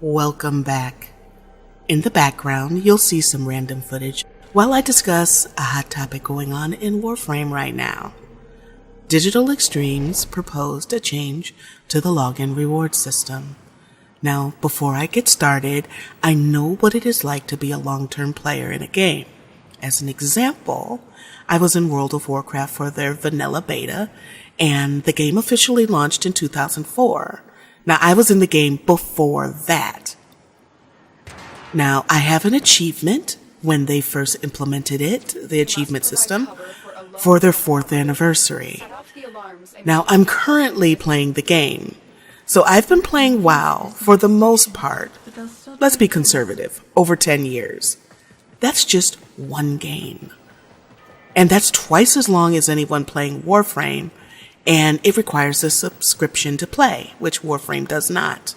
Welcome back. In the background, you'll see some random footage while I discuss a hot topic going on in Warframe right now. Digital Extremes proposed a change to the login reward system. Now, before I get started, I know what it is like to be a long-term player in a game. As an example, I was in World of Warcraft for their vanilla beta, and the game officially launched in 2004. Now, I was in the game before that. Now, I have an achievement when they first implemented it, the achievement system, for their 4th anniversary. Now, I'm currently playing the game. So I've been playing WoW for the most part, let's be conservative, over 10 years. That's just one game. And that's twice as long as anyone playing Warframe, and it requires a subscription to play, which Warframe does not.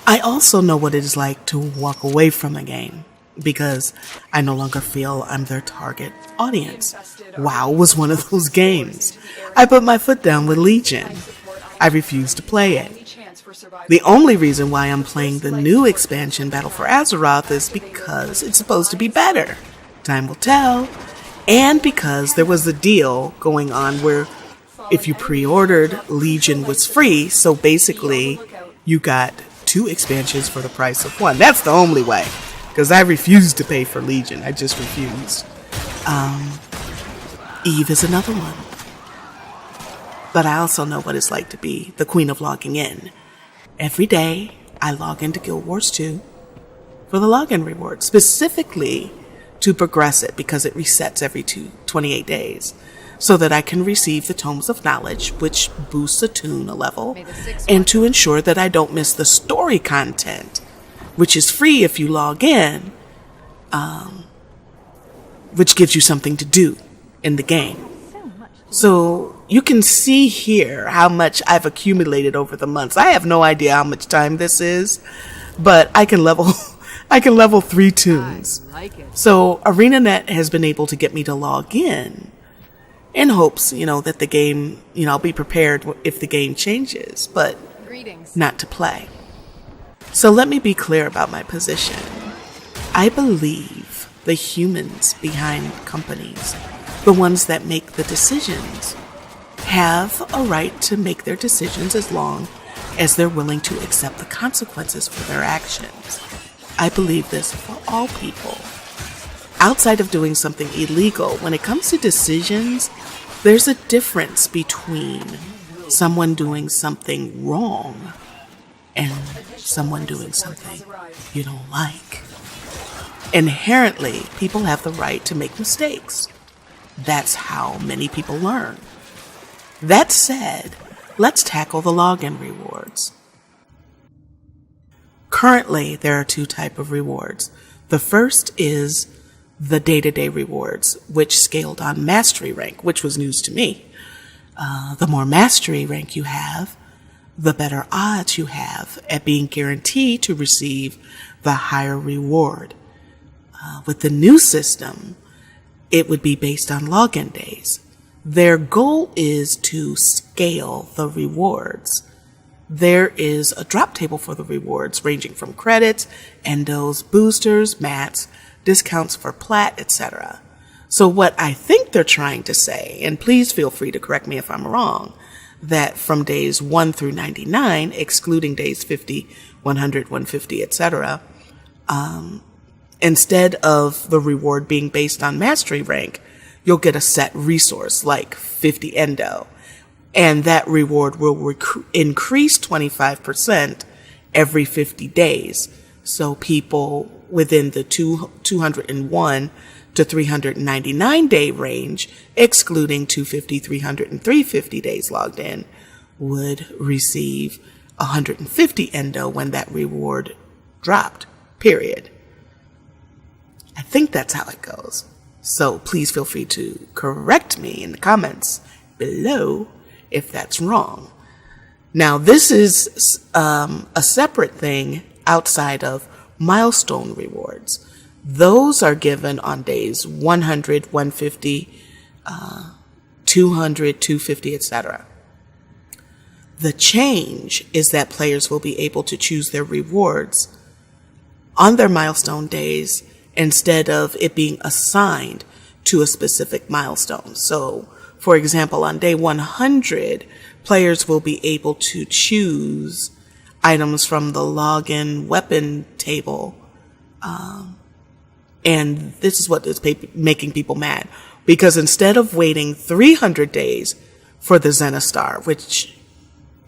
I also know what it is like to walk away from a game, because I no longer feel I'm their target audience. WoW was one of those games. I put my foot down with Legion. I refused to play it. The only reason why I'm playing the new expansion, Battle for Azeroth, is because it's supposed to be better. Time will tell. And because there was a deal going on where if you pre-ordered, Legion was free, so basically you got 2 expansions for the price of 1. That's the only way, because I refused to pay for Legion. I just refused. Eve is another one. But I also know what it's like to be the queen of logging in. Every day, I log into Guild Wars 2 for the login reward, specifically to progress it because it resets every 28 days, so that I can receive the Tomes of Knowledge, which boosts a tune a level, and to ensure that I don't miss the story content, which is free if you log in, which gives you something to do in the game. So you can see here how much I've accumulated over the months. I have no idea how much time this is, but I can level 3 tunes. So ArenaNet has been able to get me to log in hopes, that the game, I'll be prepared if the game changes, but not to play. So let me be clear about my position. I believe the humans behind companies, the ones that make the decisions, have a right to make their decisions as long as they're willing to accept the consequences for their actions. I believe this for all people. Outside of doing something illegal, when it comes to decisions, there's a difference between someone doing something wrong and someone doing something you don't like. Inherently, people have the right to make mistakes. That's how many people learn. That said, let's tackle the login rewards. Currently, there are 2 types of rewards. The first is the day-to-day rewards, which scaled on mastery rank, which was news to me. The more mastery rank you have, the better odds you have at being guaranteed to receive the higher reward. With the new system, it would be based on login days. Their goal is to scale the rewards. There is a drop table for the rewards ranging from credits, endos, boosters, mats, discounts for plat, etc. So what I think they're trying to say, and please feel free to correct me if I'm wrong, that from days 1 through 99, excluding days 50, 100, 150, etc., instead of the reward being based on mastery rank, you'll get a set resource like 50 endo. And that reward will increase 25% every 50 days. So people within the 201 to 399 day range, excluding 250, 300, and 350 days logged in, would receive 150 endo when that reward dropped, period. I think that's how it goes. So please feel free to correct me in the comments below if that's wrong. Now, this is a separate thing outside of milestone rewards. Those are given on days 100, 150, 200, 250, etc. The change is that players will be able to choose their rewards on their milestone days instead of it being assigned to a specific milestone. So, for example, on day 100, players will be able to choose items from the login weapon table. And this is what is making people mad. Because instead of waiting 300 days for the Synnistry, which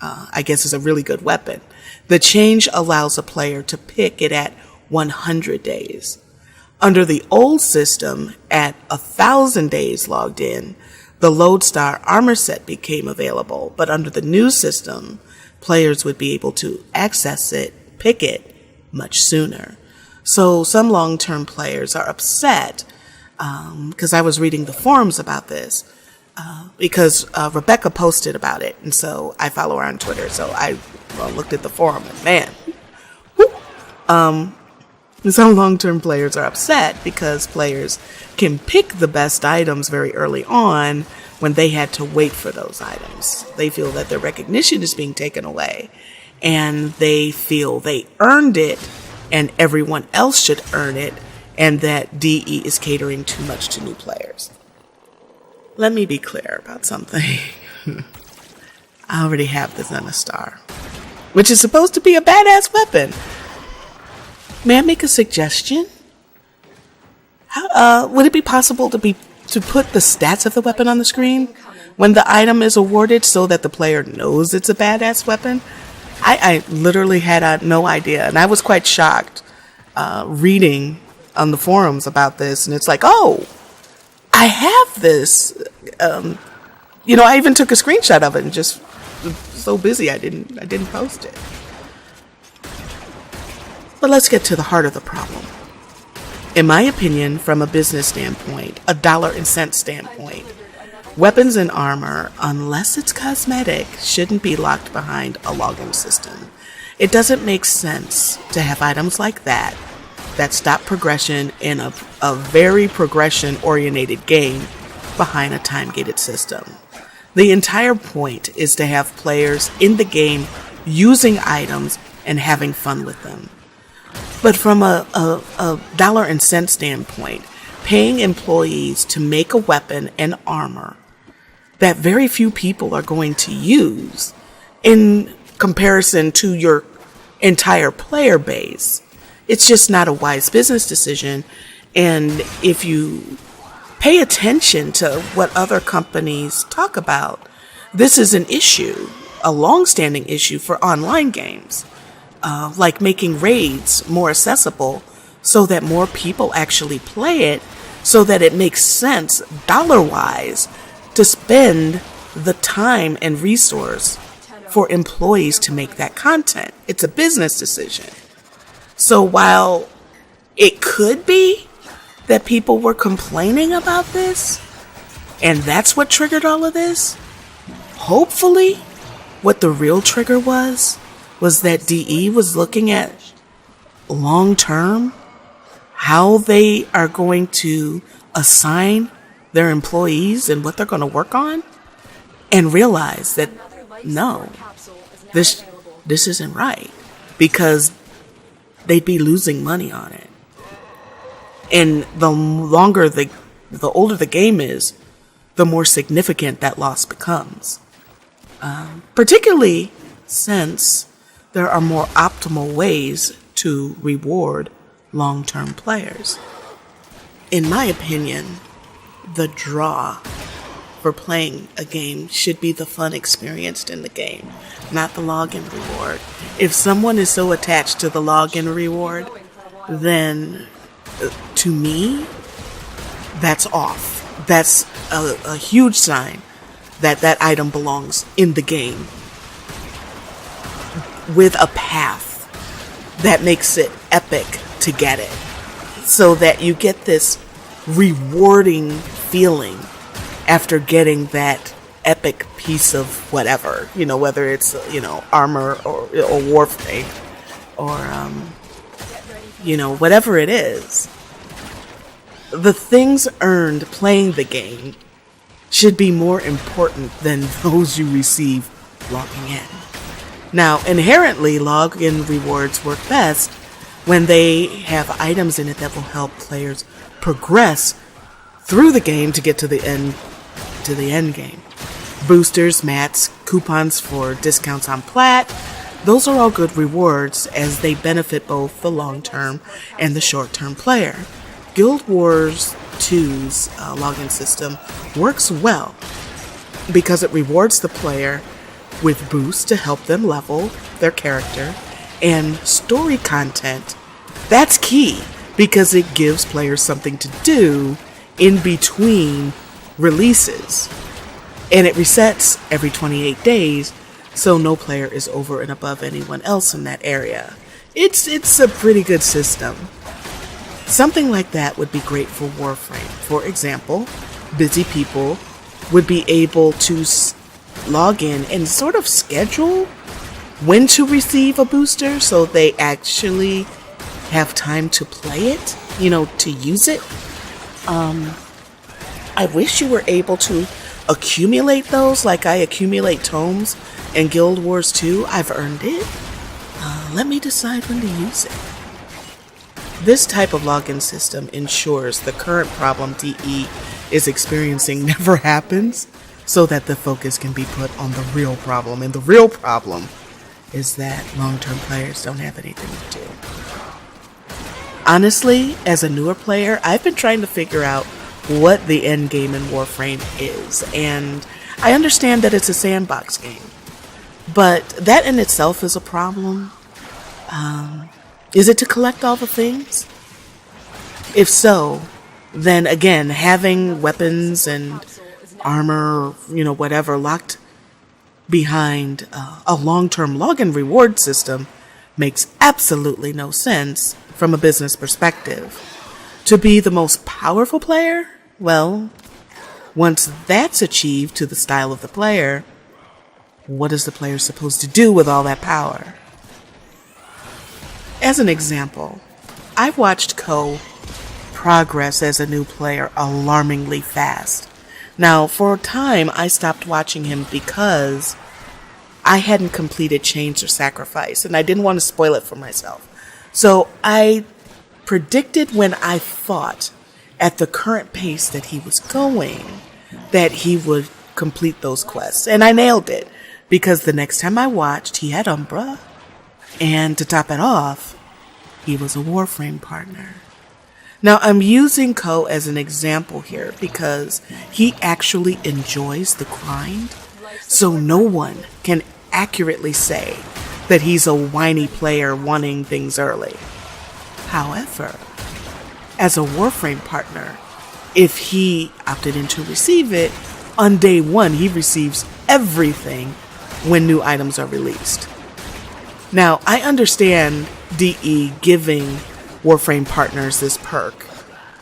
I guess is a really good weapon, the change allows a player to pick it at 100 days. Under the old system, at 1,000 days logged in, the Lodestar armor set became available, but under the new system, players would be able to access it, pick it, much sooner. So some long-term players are upset, because I was reading the forums about this, because Rebecca posted about it, and so I follow her on Twitter, so I looked at the forum, and man, some long-term players are upset because players can pick the best items very early on when they had to wait for those items. They feel that their recognition is being taken away, and they feel they earned it and everyone else should earn it, and that DE is catering too much to new players. Let me be clear about something. I already have the Synnistry, which is supposed to be a badass weapon. May I make a suggestion? Would it be possible to put the stats of the weapon on the screen when the item is awarded so that the player knows it's a badass weapon? I literally had no idea, and I was quite shocked reading on the forums about this, and it's like, oh, I have this. I even took a screenshot of it and just was so busy I didn't post it. But let's get to the heart of the problem. In my opinion, from a business standpoint, a dollar and cent standpoint, weapons and armor, unless it's cosmetic, shouldn't be locked behind a login system. It doesn't make sense to have items like that stop progression in a very progression-oriented game behind a time-gated system. The entire point is to have players in the game using items and having fun with them. But from a dollar and cent standpoint, paying employees to make a weapon and armor that very few people are going to use in comparison to your entire player base, it's just not a wise business decision. And if you pay attention to what other companies talk about, this is an issue, a long-standing issue for online games. Like making raids more accessible so that more people actually play it, so that it makes sense dollar-wise to spend the time and resource for employees to make that content. It's a business decision. So while it could be that people were complaining about this, and that's what triggered all of this, hopefully what the real trigger was that DE was looking at long-term how they are going to assign their employees and what they're going to work on, and realize that no, this isn't right, because they'd be losing money on it. And the older the game is, the more significant that loss becomes. Particularly since there are more optimal ways to reward long-term players. In my opinion, the draw for playing a game should be the fun experienced in the game, not the login reward. If someone is so attached to the login reward, then to me, that's off. That's a huge sign that that item belongs in the game with a path that makes it epic to get it, so that you get this rewarding feeling after getting that epic piece of whatever, whether it's, armor or Warframe or, whatever it is. The things earned playing the game should be more important than those you receive logging in. Now, inherently, login rewards work best when they have items in it that will help players progress through the game to get to the end game. Boosters, mats, coupons for discounts on plat, those are all good rewards as they benefit both the long-term and the short-term player. Guild Wars 2's login system works well because it rewards the player with boosts to help them level their character and story content. That's key because it gives players something to do in between releases. And it resets every 28 days, so no player is over and above anyone else in that area. It's a pretty good system. Something like that would be great for Warframe. For example, busy people would be able to log in and sort of schedule when to receive a booster so they actually have time to play it, to use it. I wish you were able to accumulate those like I accumulate tomes in Guild Wars 2. I've earned it. Let me decide when to use it. This type of login system ensures the current problem DE is experiencing never happens, so that the focus can be put on the real problem. And the real problem is that long-term players don't have anything to do. Honestly, as a newer player, I've been trying to figure out what the end game in Warframe is, and I understand that it's a sandbox game, but that in itself is a problem. Is it to collect all the things? If so, then again, having weapons and armor, whatever, locked behind a long-term login reward system makes absolutely no sense from a business perspective. To be the most powerful player? Well, once that's achieved to the style of the player, what is the player supposed to do with all that power? As an example, I've watched Ko progress as a new player alarmingly fast. Now, for a time, I stopped watching him because I hadn't completed Change or Sacrifice, and I didn't want to spoil it for myself. So I predicted when I thought, at the current pace that he was going, that he would complete those quests. And I nailed it, because the next time I watched, he had Umbra, and to top it off, he was a Warframe partner. Now, I'm using Ko as an example here because he actually enjoys the grind, so no one can accurately say that he's a whiny player wanting things early. However, as a Warframe partner, if he opted in to receive it, on day one he receives everything when new items are released. Now, I understand DE giving Warframe partners this perk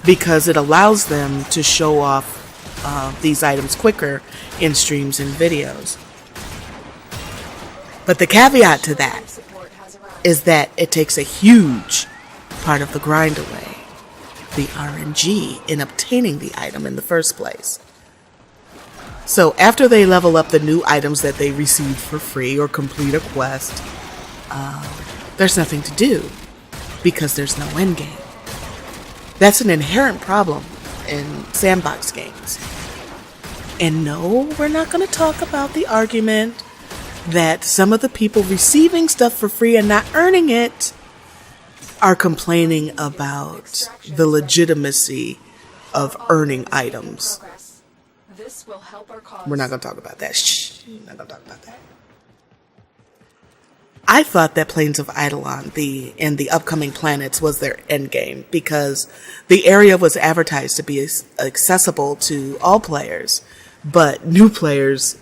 because it allows them to show off these items quicker in streams and videos. But the caveat to that is that it takes a huge part of the grind away, the RNG in obtaining the item in the first place. So after they level up the new items that they receive for free or complete a quest, there's nothing to do because there's no end game. That's an inherent problem in sandbox games. And no, we're not going to talk about the argument that some of the people receiving stuff for free and not earning it are complaining about the legitimacy of earning items. We're not going to talk about that. Shh, we're not going to talk about that. I thought that Plains of Eidolon and the upcoming planets was their endgame because the area was advertised to be accessible to all players, but new players,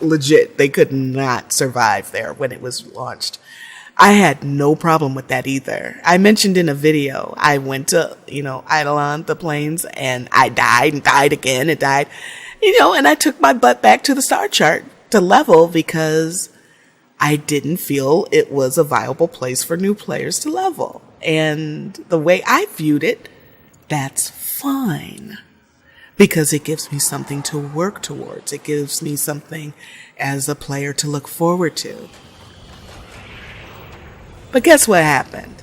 legit, they could not survive there when it was launched. I had no problem with that either. I mentioned in a video, I went to, Eidolon, the Plains, and I died and died again and died, and I took my butt back to the star chart to level because I didn't feel it was a viable place for new players to level. And the way I viewed it, that's fine. because it gives me something to work towards. It gives me something as a player to look forward to. But guess what happened?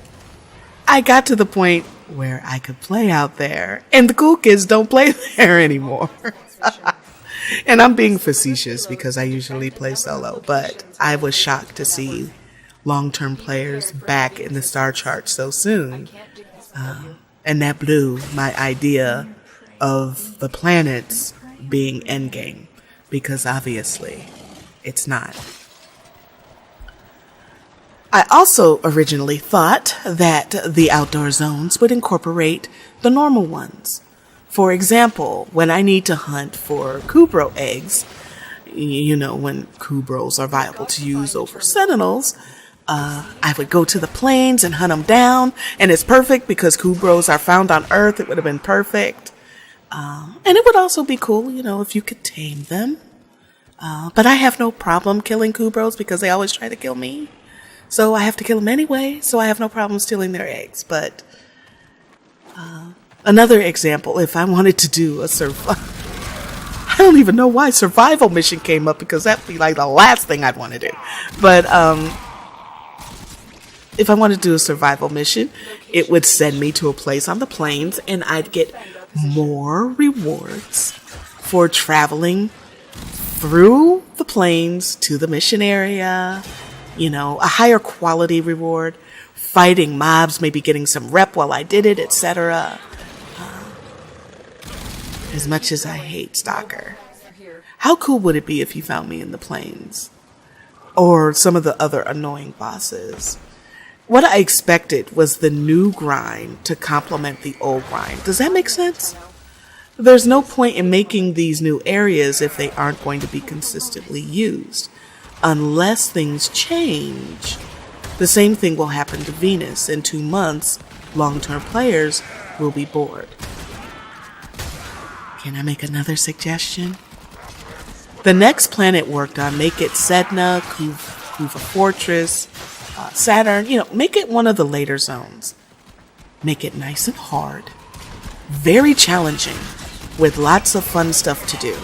I got to the point where I could play out there, and the cool kids don't play there anymore. And I'm being facetious because I usually play solo, but I was shocked to see long-term players back in the star chart so soon. And that blew my idea of the planets being endgame, because obviously it's not. I also originally thought that the outdoor zones would incorporate the normal ones. For example, when I need to hunt for Kubro eggs, you know, when Kubros are viable to use over sentinels, I would go to the plains and hunt them down, and it's perfect because Kubros are found on Earth. It would have been perfect. And it would also be cool, you know, if you could tame them. But I have no problem killing Kubros because they always try to kill me. So I have to kill them anyway, so I have no problem stealing their eggs. But another example, if I wanted to do a I don't even know why survival mission came up, because that'd be like the last thing I'd want to do. But if I wanted to do a survival mission, it would send me to a place on the plains, and I'd get more rewards for traveling through the plains to the mission area. You know, a higher quality reward, fighting mobs, maybe getting some rep while I did it, etc. As much as I hate Stalker, how cool would it be if you found me in the plains? Or some of the other annoying bosses? What I expected was the new grind to complement the old grind. Does that make sense? There's no point in making these new areas if they aren't going to be consistently used. Unless things change. The same thing will happen to Venus. In 2 months, long-term players will be bored. Can I make another suggestion? The next planet worked on, make it Sedna, Kuva Fortress, Saturn, you know, make it one of the later zones. Make it nice and hard, very challenging, with lots of fun stuff to do.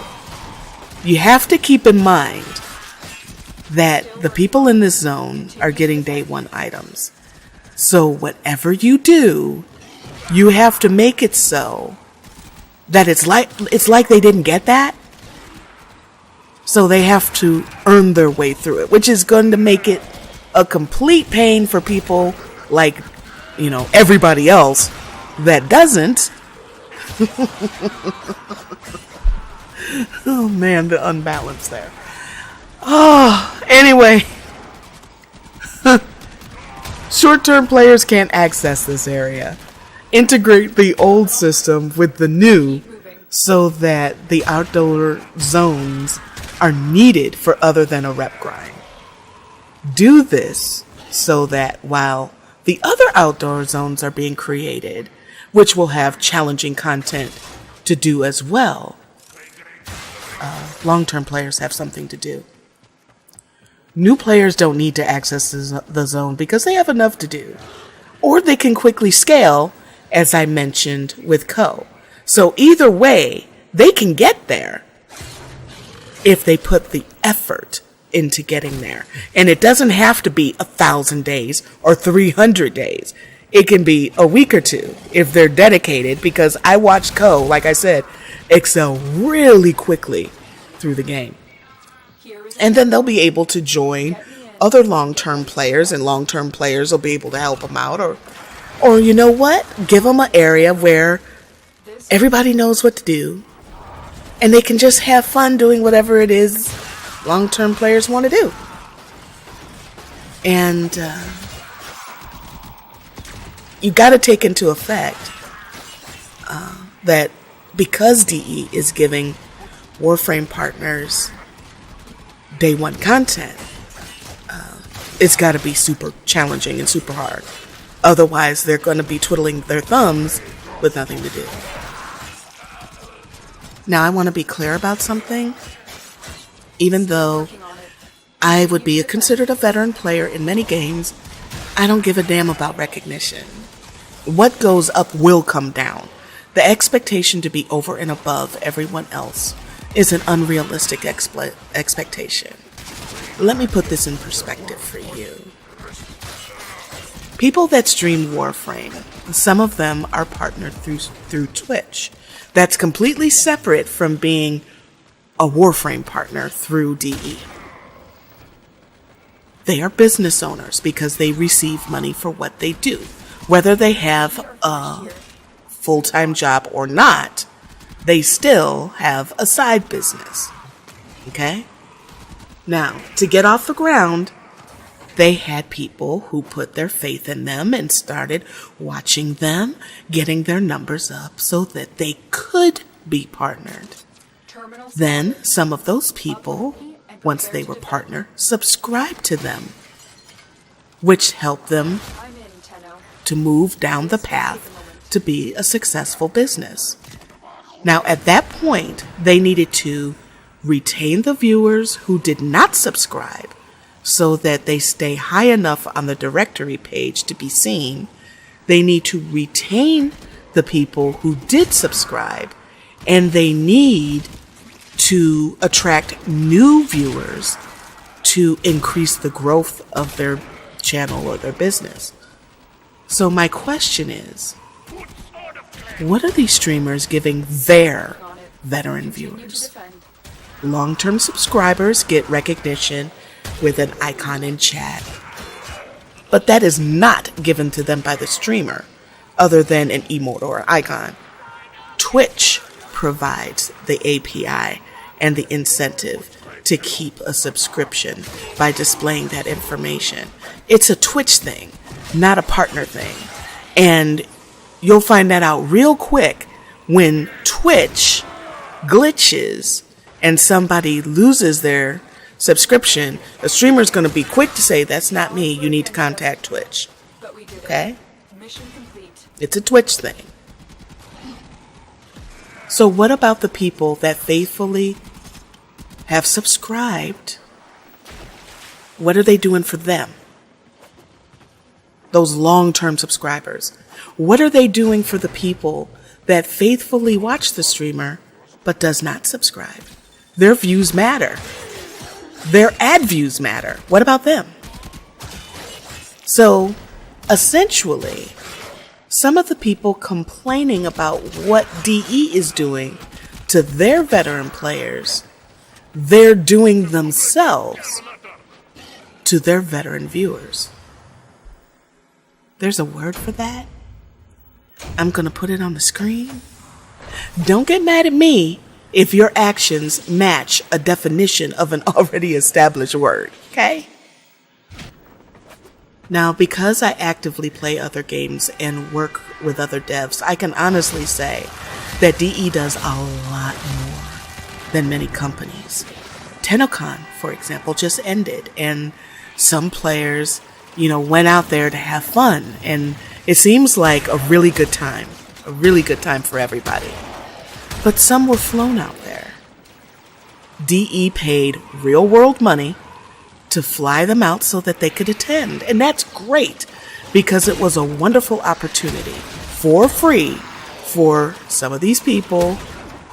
You have to keep in mind that the people in this zone are getting day one items. So whatever you do, you have to make it so that it's like they didn't get that. So they have to earn their way through it, which is going to make it a complete pain for people like, you know, everybody else that doesn't. Oh man, the unbalance there. Oh, anyway. Short-term players can't access this area. Integrate the old system with the new so that the outdoor zones are needed for other than a rep grind. Do this so that while the other outdoor zones are being created, which will have challenging content to do as well, long-term players have something to do. New players don't need to access the zone because they have enough to do. Or they can quickly scale, as I mentioned with Co. So either way, they can get there if they put the effort into getting there. And it doesn't have to be 1,000 days or 300 days. It can be a week or two if they're dedicated, because I watched Co, like I said, excel really quickly through the game. And then they'll be able to join other long-term players, and long-term players will be able to help them out. Or you know what? Give them an area where everybody knows what to do, and they can just have fun doing whatever it is long-term players want to do. And you got to take into effect that because DE is giving Warframe partners day one content, it's got to be super challenging and super hard. Otherwise, they're going to be twiddling their thumbs with nothing to do. Now, I want to be clear about something. Even though I would be considered a veteran player in many games, I don't give a damn about recognition. What goes up will come down. The expectation to be over and above everyone else is an unrealistic expectation. Let me put this in perspective for you. People that stream Warframe, some of them are partnered through Twitch. That's completely separate from being a Warframe partner through DE. They are business owners because they receive money for what they do. Whether they have a full-time job or not, they still have a side business. Okay? Now, to get off the ground, they had people who put their faith in them and started watching them, getting their numbers up so that they could be partnered. Then some of those people, once they were partnered, subscribed to them, which helped them to move down the path to be a successful business. Now, at that point, they needed to retain the viewers who did not subscribe so that they stay high enough on the directory page to be seen. They need to retain the people who did subscribe, and they need to attract new viewers to increase the growth of their channel or their business. So my question is, what are these streamers giving their veteran viewers? Long-term subscribers get recognition with an icon in chat, but that is not given to them by the streamer other than an emote or icon. Twitch provides the API and the incentive to keep a subscription by displaying that information. It's a Twitch thing, not a partner thing. And you'll find that out real quick when Twitch glitches and somebody loses their subscription. The streamer's going to be quick to say, "That's not me. You need to contact Twitch." Okay? It's a Twitch thing. So what about the people that faithfully have subscribed? What are they doing for them? Those long-term subscribers. What are they doing for the people that faithfully watch the streamer but does not subscribe? Their views matter. Their ad views matter. What about them? So, essentially, some of the people complaining about what DE is doing to their veteran players, they're doing themselves to their veteran viewers. There's a word for that. I'm going to put it on the screen. Don't get mad at me if your actions match a definition of an already established word, okay? Now, because I actively play other games and work with other devs, I can honestly say that DE does a lot more than many companies. TennoCon, for example, just ended, and some players, went out there to have fun, and it seems like a really good time for everybody. But some were flown out there. DE paid real-world money to fly them out so that they could attend. And that's great because it was a wonderful opportunity for free for some of these people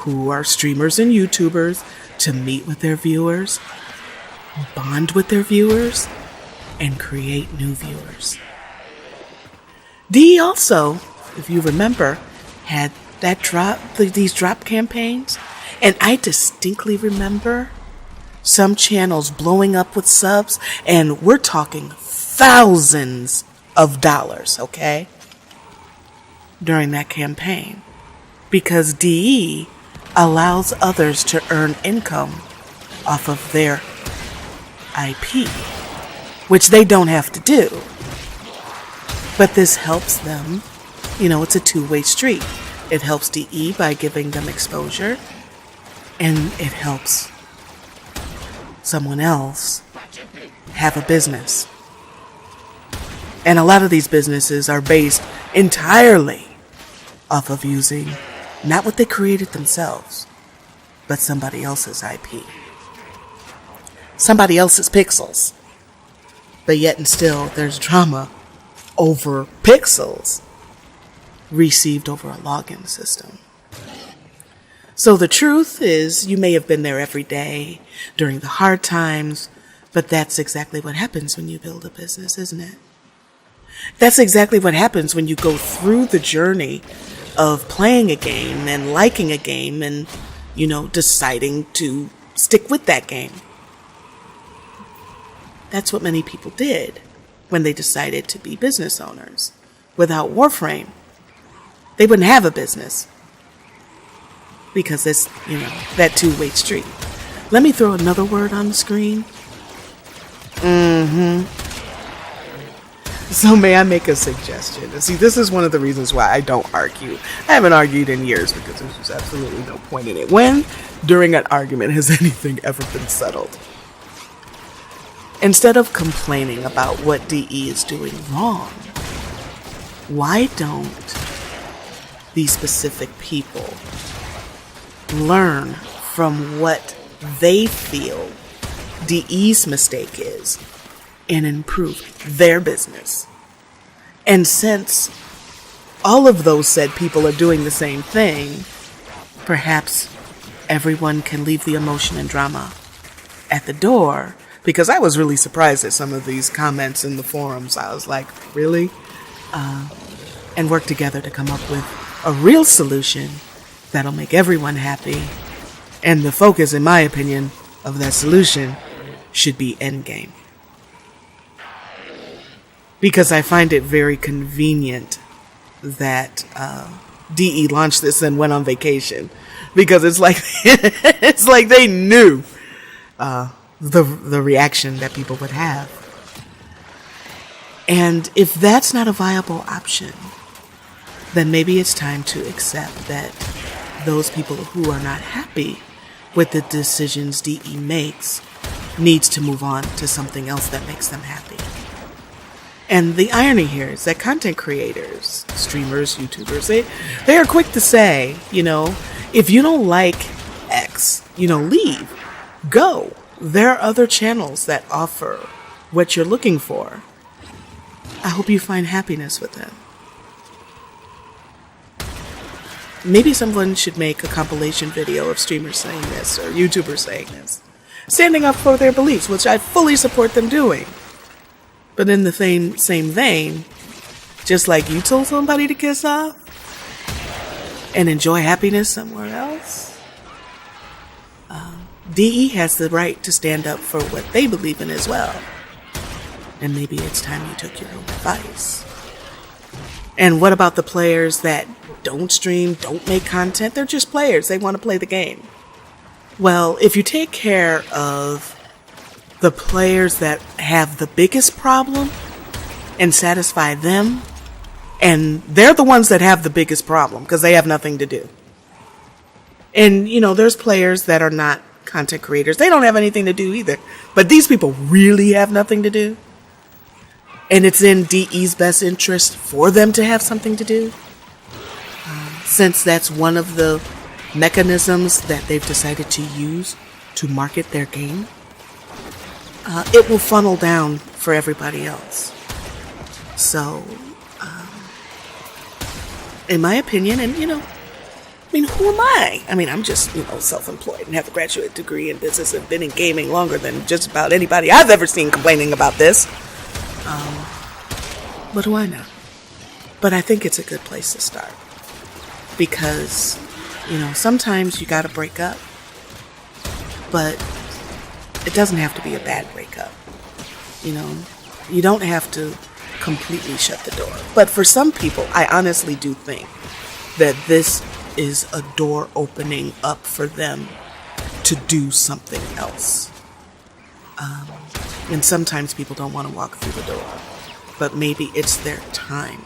who are streamers and YouTubers to meet with their viewers, bond with their viewers, and create new viewers. DE also, if you remember, had these drop campaigns, and I distinctly remember some channels blowing up with subs, and we're talking thousands of dollars, okay, during that campaign, because DE allows others to earn income off of their IP, which they don't have to do. But this helps them, it's a two-way street. It helps DE by giving them exposure, and it helps someone else have a business. And a lot of these businesses are based entirely off of using not what they created themselves, but somebody else's IP. Somebody else's pixels. But yet and still, there's drama over pixels. received over a login system. So the truth is, you may have been there every day during the hard times, but that's exactly what happens when you build a business, isn't it? That's exactly what happens when you go through the journey of playing a game and liking a game and, deciding to stick with that game. That's what many people did when they decided to be business owners. Without Warframe, they wouldn't have a business because it's, that two-way street. Let me throw another word on the screen. So may I make a suggestion? See, this is one of the reasons why I don't argue. I haven't argued in years because there's just absolutely no point in it. When, during an argument, has anything ever been settled? Instead of complaining about what DE is doing wrong, why don't these specific people learn from what they feel DE's mistake is and improve their business? And since all of those said people are doing the same thing, perhaps everyone can leave the emotion and drama at the door. Because I was really surprised at some of these comments in the forums. I was like, really? And work together to come up with a real solution that'll make everyone happy. And the focus, in my opinion, of that solution should be endgame. Because I find it very convenient that DE launched this and went on vacation. Because it's like it's like they knew the reaction that people would have. And if that's not a viable option, then maybe it's time to accept that those people who are not happy with the decisions DE makes needs to move on to something else that makes them happy. And the irony here is that content creators, streamers, YouTubers, they are quick to say, if you don't like X, leave, go. There are other channels that offer what you're looking for. I hope you find happiness with them. Maybe someone should make a compilation video of streamers saying this or YouTubers saying this, standing up for their beliefs, which I fully support them doing. But in the same vein, just like you told somebody to kiss off and enjoy happiness somewhere else, DE has the right to stand up for what they believe in as well. And maybe it's time you took your own advice. And what about the players that don't stream, don't make content? They're just players. They want to play the game. Well, if you take care of the players that have the biggest problem and satisfy them, and they're the ones that have the biggest problem because they have nothing to do. And, there's players that are not content creators. They don't have anything to do either. But these people really have nothing to do. And it's in DE's best interest for them to have something to do. Since that's one of the mechanisms that they've decided to use to market their game, it will funnel down for everybody else. So, in my opinion, and who am I? I'm just, self-employed and have a graduate degree in business and been in gaming longer than just about anybody I've ever seen complaining about this. What do I know? But I think it's a good place to start. Because, sometimes you gotta break up. But it doesn't have to be a bad breakup. You don't have to completely shut the door. But for some people, I honestly do think that this is a door opening up for them to do something else. And sometimes people don't want to walk through the door, but maybe it's their time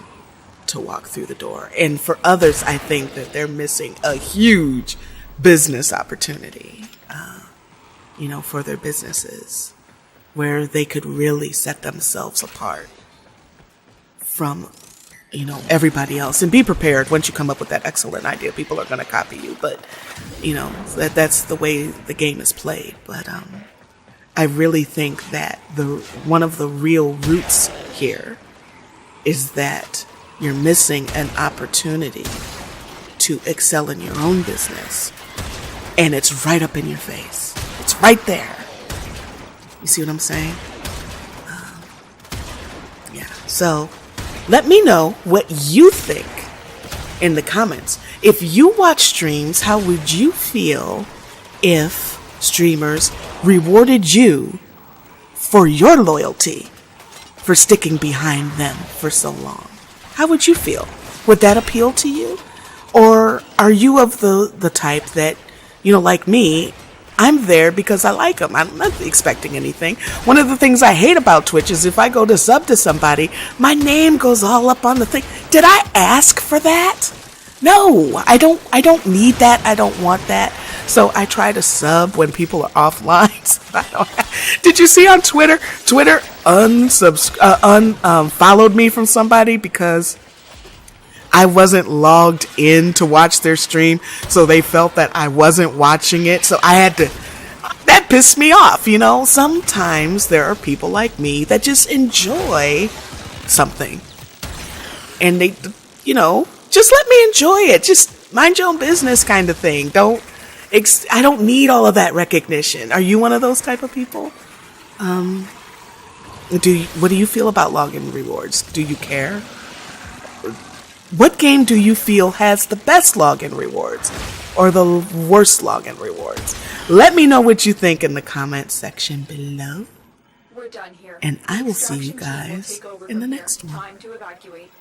to walk through the door. And for others, I think that they're missing a huge business opportunity, for their businesses, where they could really set themselves apart from everybody else. And be prepared, once you come up with that excellent idea, people are going to copy you. But, that's the way the game is played. But I really think that one of the real roots here is that you're missing an opportunity to excel in your own business. And it's right up in your face. It's right there. You see what I'm saying? Yeah. So let me know what you think in the comments. If you watch streams, how would you feel if streamers rewarded you for your loyalty, for sticking behind them for so long? How would you feel? Would that appeal to you? Or are you of the type that, like me, I'm there because I like them. I'm not expecting anything. One of the things I hate about Twitch is if I go to sub to somebody, my name goes all up on the thing. Did I ask for that? No, I don't need that. I don't want that. So I try to sub when people are offline. Did you see on Twitter? Twitter followed me from somebody because I wasn't logged in to watch their stream, so they felt that I wasn't watching it. So I had to. That pissed me off. Sometimes there are people like me that just enjoy something, and they, just let me enjoy it. Just mind your own business, kind of thing. I don't need all of that recognition. Are you one of those type of people? What do you feel about login rewards? Do you care? What game do you feel has the best login rewards or the worst login rewards? Let me know what you think in the comment section below. We're done here. And I will see you guys in the next one. Time to evacuate.